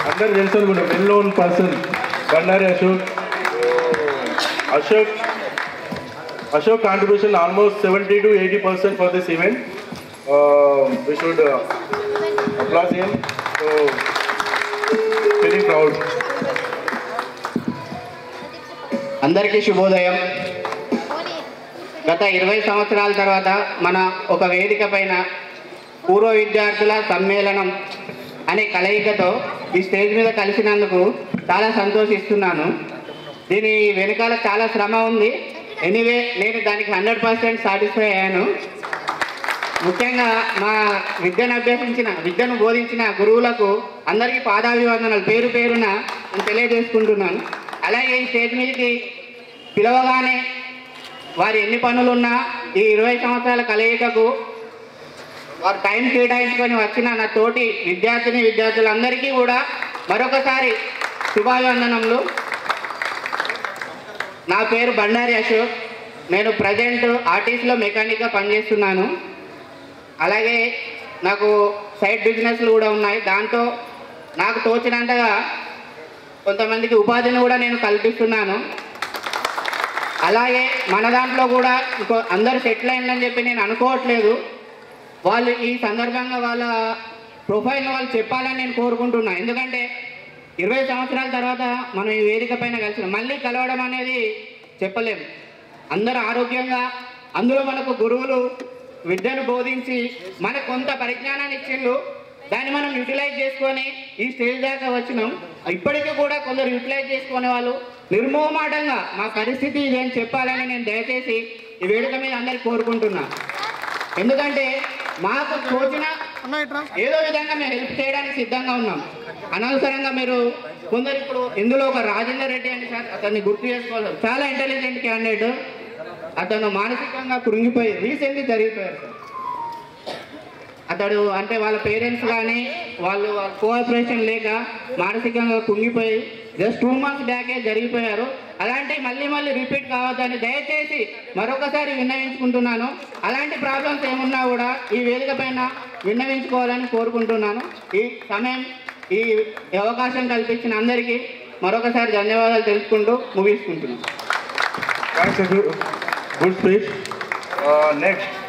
అందరు తెలుసు అనుకుంటా well known person Bandari Ashok contribution almost 70 to 80% for this event. We should applaud him. So feeling proud. అందరికీ శుభోదయం. గత 20 సంవత్సరాల తర్వాత మన ఒక వేదిక పైన పూర్వ విద్యార్థుల సమ్మేళనం అనే కలయికతో ఈ స్టేజ్ మీద కలిసినందుకు చాలా సంతోషిస్తున్నాను. దీని వెనకాల చాలా శ్రమ ఉంది. ఎనీవే నేను దానికి 100% సాటిస్ఫై అయ్యాను. ముఖ్యంగా మా విద్యను బోధించిన గురువులకు అందరికీ పాదాభివందనాలు పేరు పేరున నేను తెలియజేసుకుంటున్నాను. అలాగే ఈ స్టేజ్ మీదకి పిలవగానే వారు ఎన్ని పనులున్నా ఈ 20 సంవత్సరాల కలయికకు వారు టైం కేటాయించుకొని వచ్చిన నా తోటి విద్యార్థులందరికీ కూడా మరొకసారి శుభాభివందనములు. నా పేరు బండారి అశోక్. నేను ప్రజెంట్ ఆర్టీసీలో మెకానిక్గా పనిచేస్తున్నాను. అలాగే నాకు సైడ్ బిజినెస్లు కూడా ఉన్నాయి. దాంతో నాకు తోచినంతగా కొంతమందికి ఉపాధిని కూడా నేను కల్పిస్తున్నాను. అలాగే మన దాంట్లో కూడా అందరూ సెటిల్ అయిందని చెప్పి నేను అనుకోవట్లేదు. వాళ్ళు ఈ సందర్భంగా వాళ్ళ ప్రొఫైల్ని వాళ్ళు చెప్పాలని నేను కోరుకుంటున్నాను. ఎందుకంటే 20 సంవత్సరాల తర్వాత మనం ఈ వేదిక పైన కలిసి మళ్ళీ కలవడం అనేది చెప్పలేము. అందరూ ఆరోగ్యంగా, అందులో మనకు గురువులు విద్యను బోధించి మనకు కొంత పరిజ్ఞానాన్ని ఇచ్చిండ్రు. దాన్ని మనం యూటిలైజ్ చేసుకొని ఈ స్టేజ్ దాకా వచ్చినాం. ఇప్పటికీ కూడా కొందరు యూటిలైజ్ చేసుకునే వాళ్ళు నిర్మోహమాటంగా మా పరిస్థితి ఇదేం చెప్పాలని నేను దయచేసి ఈ వేదిక మీద అందరికీ కోరుకుంటున్నా. ఎందుకంటే మాకు తోచిన ఏదో విధంగా మేము హెల్ప్ చేయడానికి సిద్ధంగా ఉన్నాం. అనవసరంగా మీరు కొందరు ఇప్పుడు ఇందులో ఒక రాజేందర్ రెడ్డి అని సార్, అతన్ని గుర్తు చేసుకోవాలి. చాలా ఇంటెలిజెంట్ క్యాండిడేట్. అతను మానసికంగా కృంగిపోయి రీసెంట్లీ జరిగిపోయారు సార్. అతడు అంటే వాళ్ళ పేరెంట్స్ కానీ వాళ్ళ కోఆపరేషన్ లేక మానసికంగా కుంగిపోయి జస్ట్ 2 months బ్యాకే జరిగిపోయారు. అలాంటి మళ్ళీ రిపీట్ కావద్దని దయచేసి మరొకసారి విన్నవించుకుంటున్నాను. అలాంటి ప్రాబ్లమ్స్ ఏమున్నా కూడా ఈ వేదిక పైన విన్నవించుకోవాలని కోరుకుంటున్నాను. ఈ అవకాశం కల్పించిన అందరికీ మరొకసారి ధన్యవాదాలు తెలుసుకుంటూ ముగించుకుంటున్నాను. Good speech. Next.